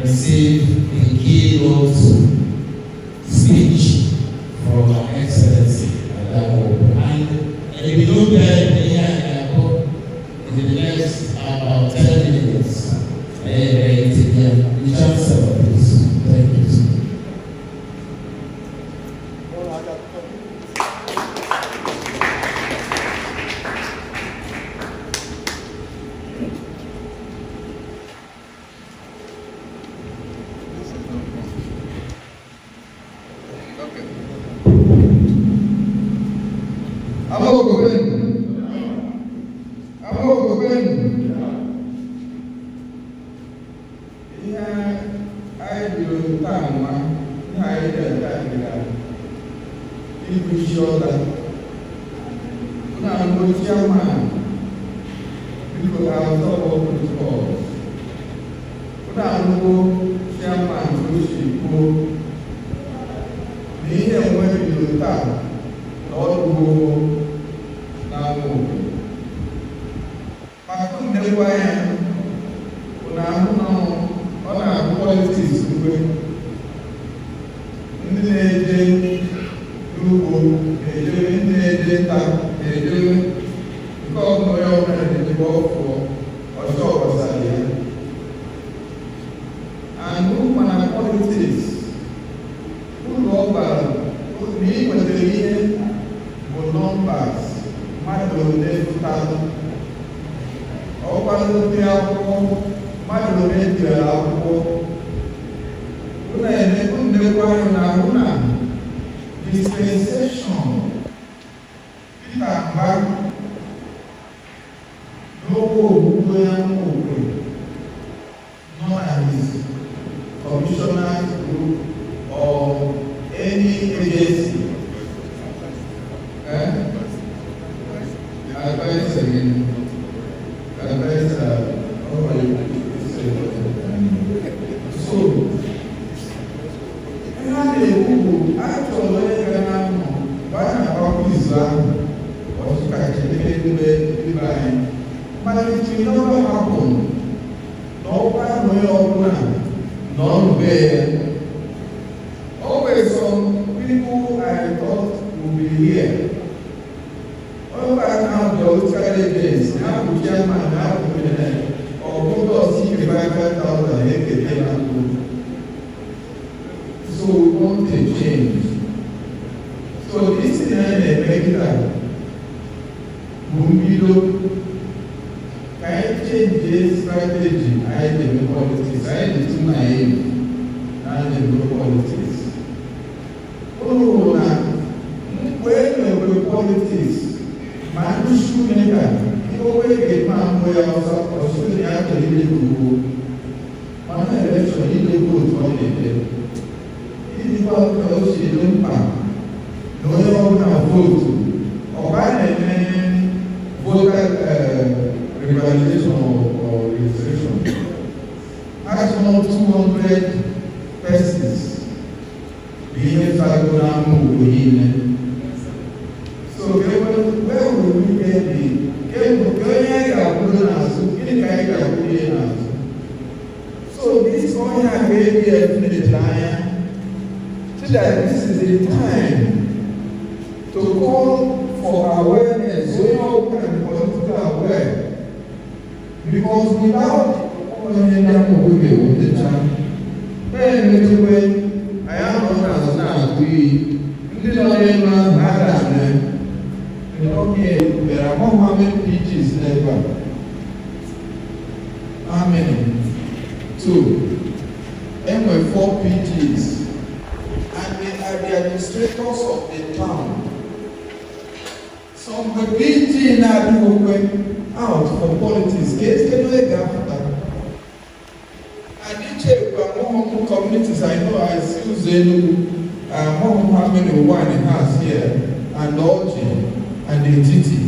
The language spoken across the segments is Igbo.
Receive the keynote Ibishola. Now, no chairman. Because I was all over the cause. Now, no chairman, which you go. The year when you start, all go now. But come the way, now, on our politics, dispensation. People are back. No commissioners group or any agency. Advice again. Advice. So, but it will never happen. No one will open, nowhere. Always some people I thought would be here. All I have the outside against, now we chairman, now we or go to see 5,000 so we want a change. So this is an American Mumbido. Can I change this strategy? I do politics. I do naive. I do politics. Oh, now, when we politics, man, you should never. You always get man where I was shooting after the legal. Man, election, you vote for the day. If you want to see the impact, no one can vote. Or by the voter revalidation or registration. Maximum 200 persons being Falcon. So, where will we get the so this one has very definite line. So that this is the time to call for awareness, so you all can be political aware. Because without the time, when I am not now, we did not even have that. Okay, there are more how many PGs never. How many? 2. And with 4 PGs. And they are the administrators of the town. Some of the PG now went out for politics. Case can we get I did check more communities. I know I still Zenu, more how many one has here, and Origin, and the entity.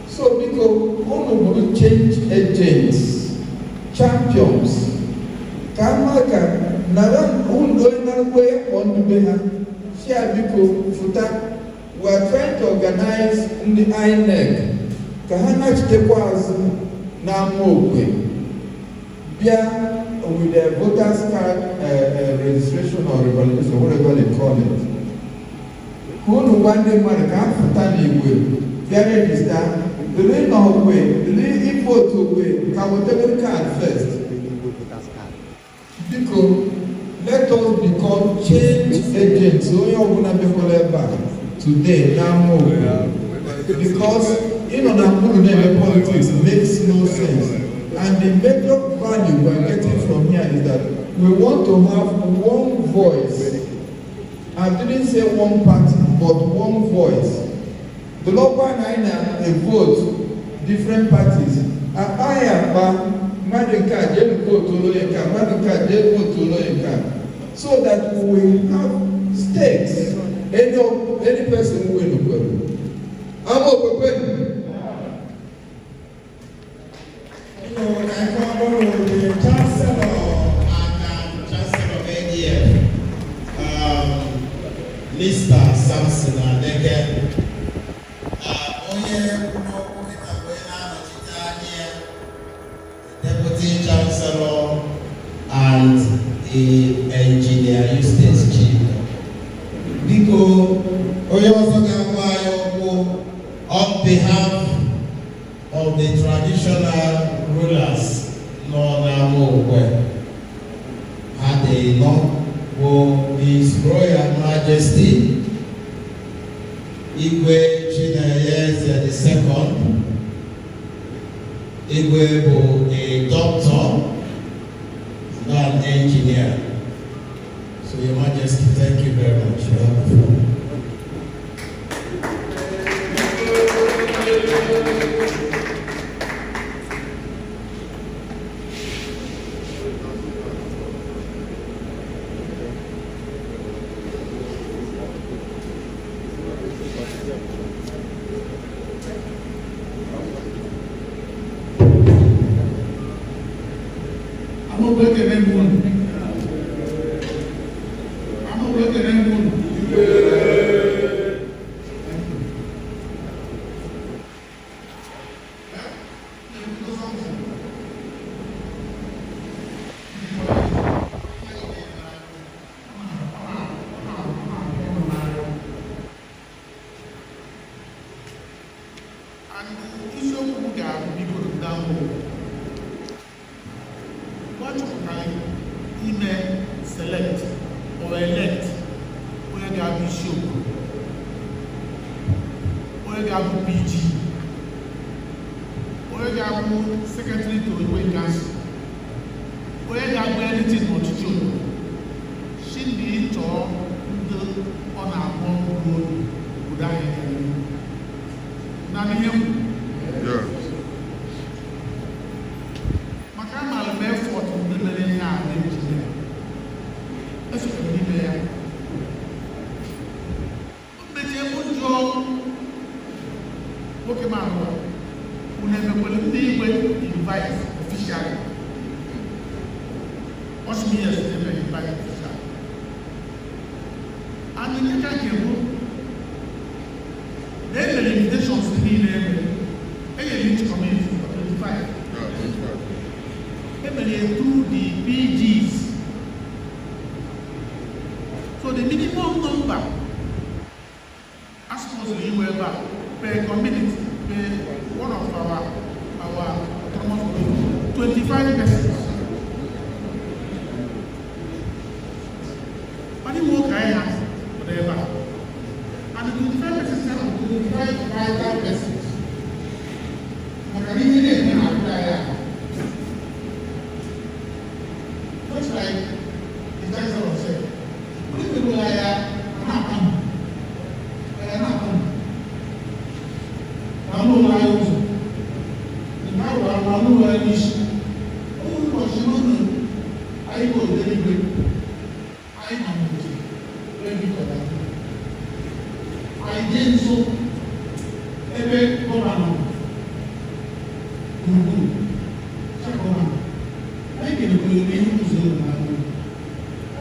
So because all of the change agents, champions, Kamaka, Naran, going way on the Beha, share people, Futa, we are trying to organize in the INEC. Kahana Chitekwaz Namokwe. Bia with the voters card registration or revalidation, whatever they call it. Who no one day man can't stand with. They register. The name of way, the name vote to way, can whatever card first. Because let us become change agents. So you are going to be back today. Now because politics makes no sense. And the major value we are getting from here is that we want to have one voice. I didn't say one party, but one voice. The local nine a vote, different parties. So that we will have stakes any person who will know. I'm open. I follow the Chancellor and Chancellor of ADF, Mr. Samson Adeke. Deputy Chancellor and the Engineer Eustace Chief. Biko, on behalf of the traditional rulers, His Royal Majesty Igwe Chineyeze II. Igwe bụ a doctor, not an engineer. So, Your Majesty, thank you very much. You have the floor. I'm not breaking anyone. Select or elect where they have bishop, where they have PG, where they have secretary to the way council, where they have anything not to do. She need to do on our own road without any. Yes. Makama effort to the millennium. That's what we need there. But you put your Pokemon. We never will invite officially. What's me as never invite officially. And the letter came. Then the limitations to me there. Any elite community for 25. Emily through the PGs. So the minimum number, as supposedly we have per community, per one of our autonomous 25 persons. But the more I have, whatever. And the 25 persons have 25 vital persons. But I didn't get any idea. Just like the Chancellor said.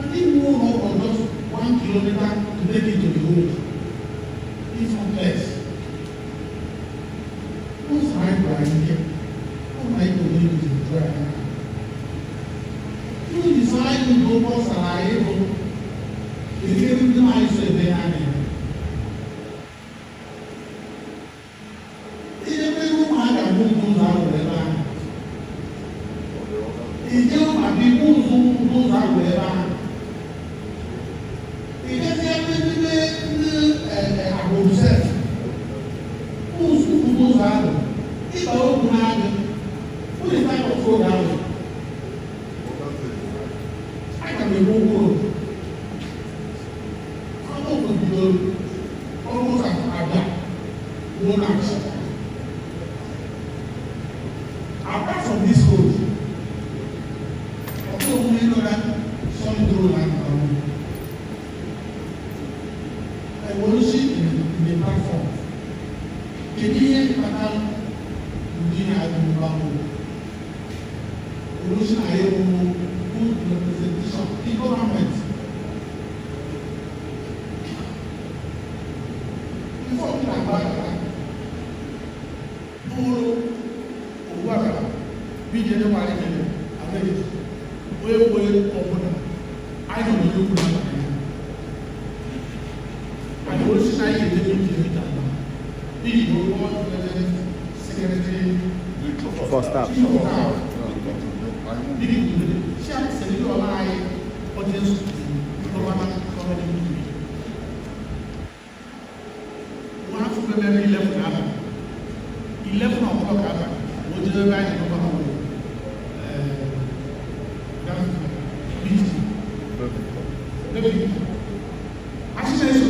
I didn't know or just 1 kilometer to make it to the road. It's complex. What's my brain here? How am I going to try? You decide to go for Sarajevo. You give them the nice way they are there. In every room, I have moved those out of the land. In jail, my people move those out of the land. Apart from this road, also we know that some road and ownership in the platform. Kìíní kata ní àdúgbò ownership ayé wọn good representation in government. Before we are back, dúró owó àgbà bí ìdílé wà ní ìdílé àbẹ́yẹ wéwé ọ̀gbọ́dọ̀ ayé wọn ló kúrò àgbà yẹn. And also I get the meeting be you want the secretary for staff. Shall send you a lie audience government committee. One of them 11 o'clock what is the right of meeting. Actually,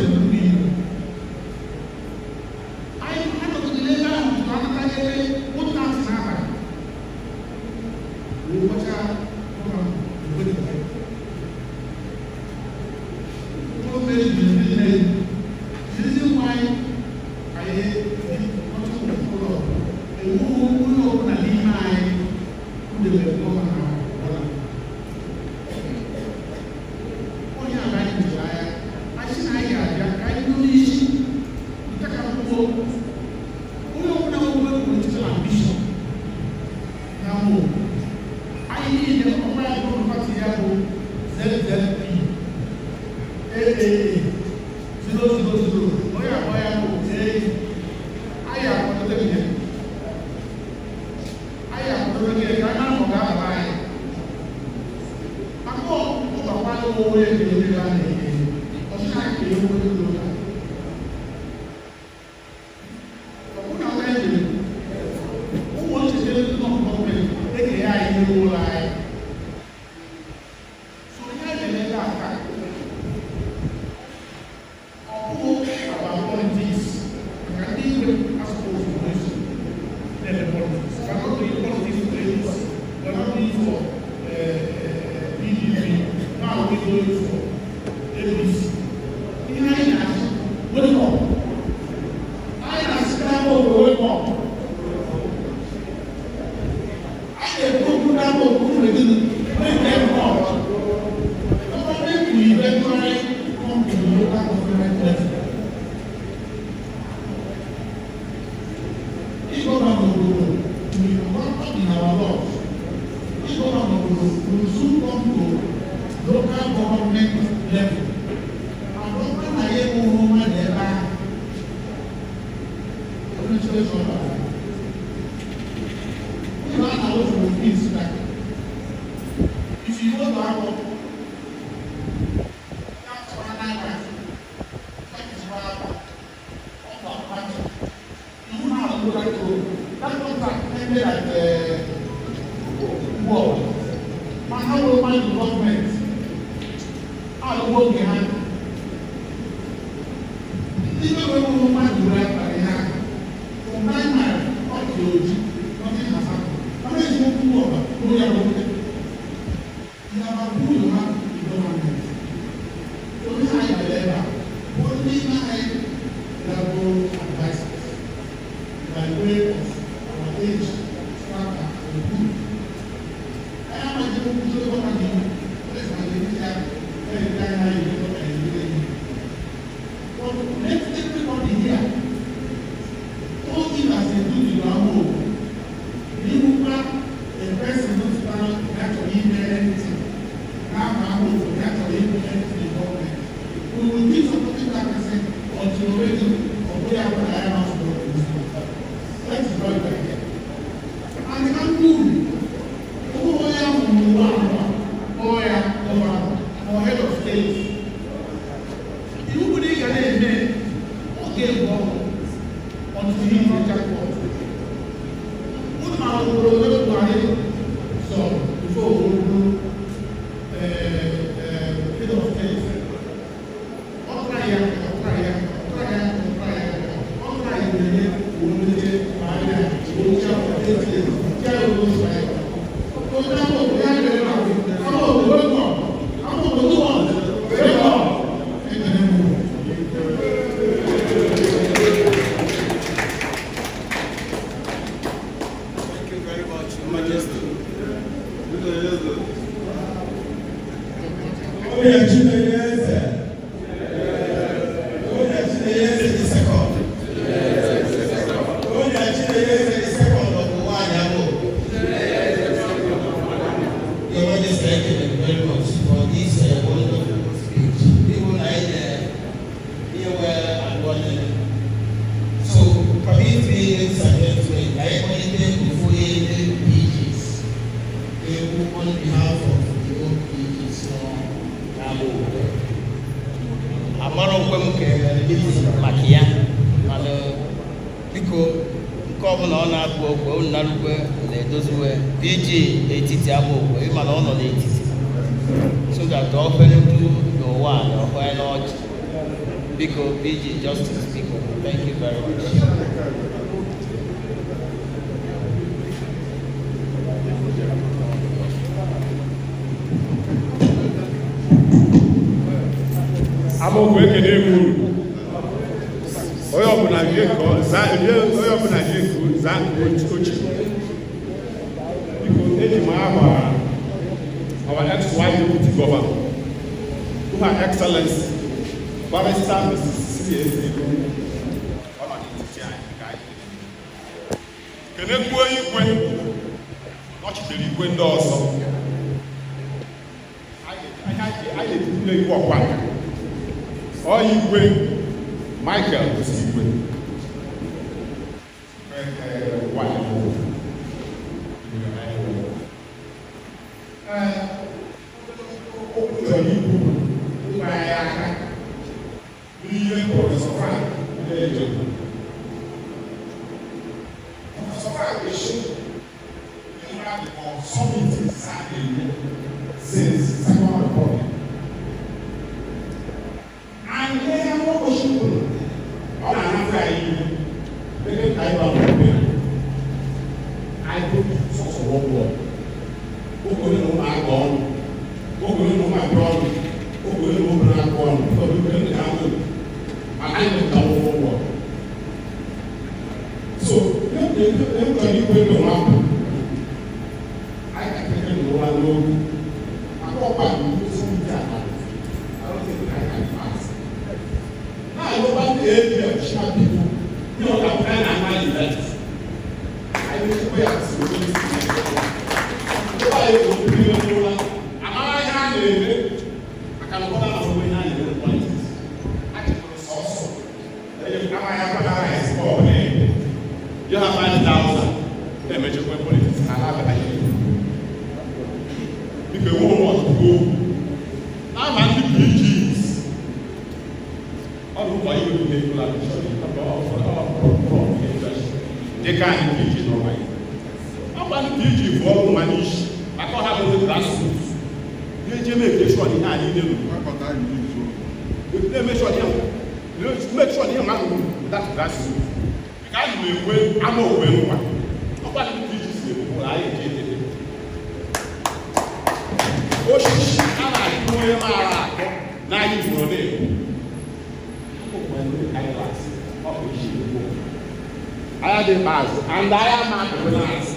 And I am at the last.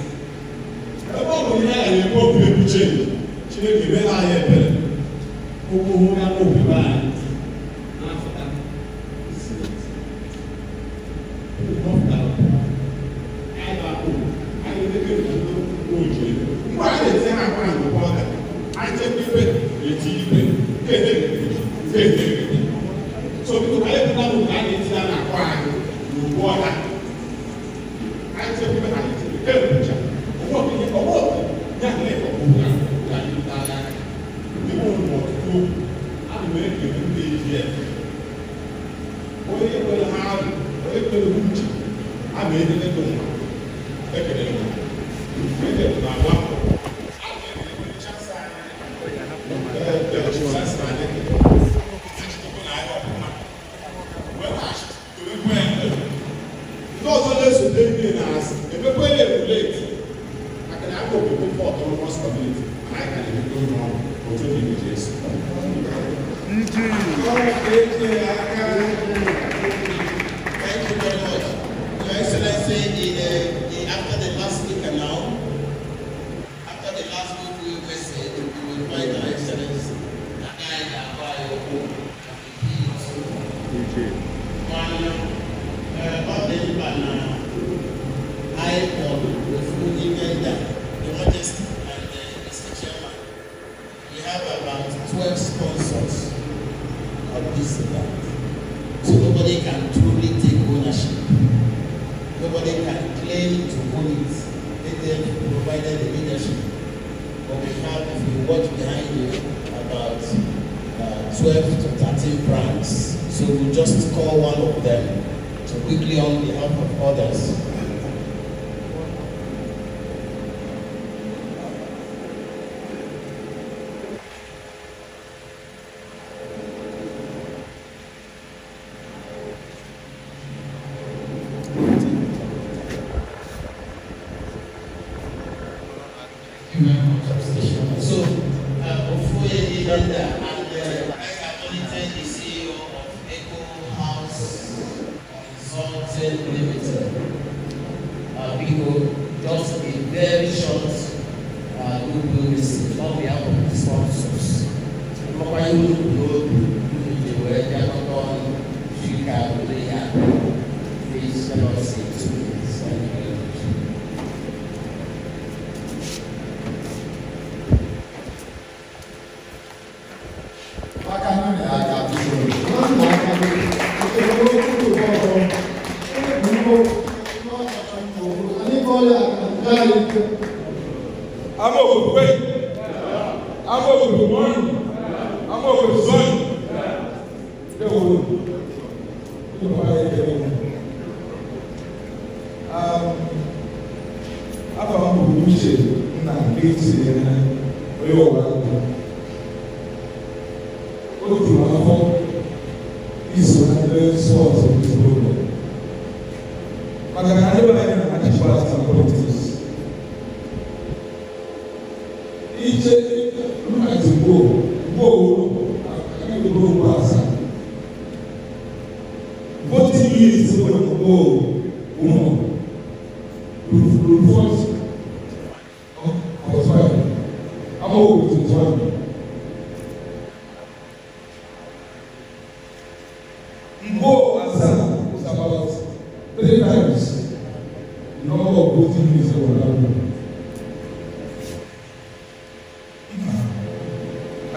Everyone here and you go to the change. She will be very better. Who can go to that? After that, After the last week we were said, we will invite our Excellency, Nagai Abayo, Your Majesty and Mr. Chairman, we have about 12 sponsors of this event. So nobody can truly take ownership. Nobody can claim to own it. They provided the leadership. But we have, if you watch behind you, about 12 to 13 brands. So we'll just call one of them to quickly, on behalf of others, So, before you get there, I appointed the CEO of Eco House Consulting Limited. People, just a very short goodwill visit on behalf of the sponsors. Why you go to where they are not on Chicago, they have please let us say 2 minutes. I'm over wait. I'm over one. I'm over son. I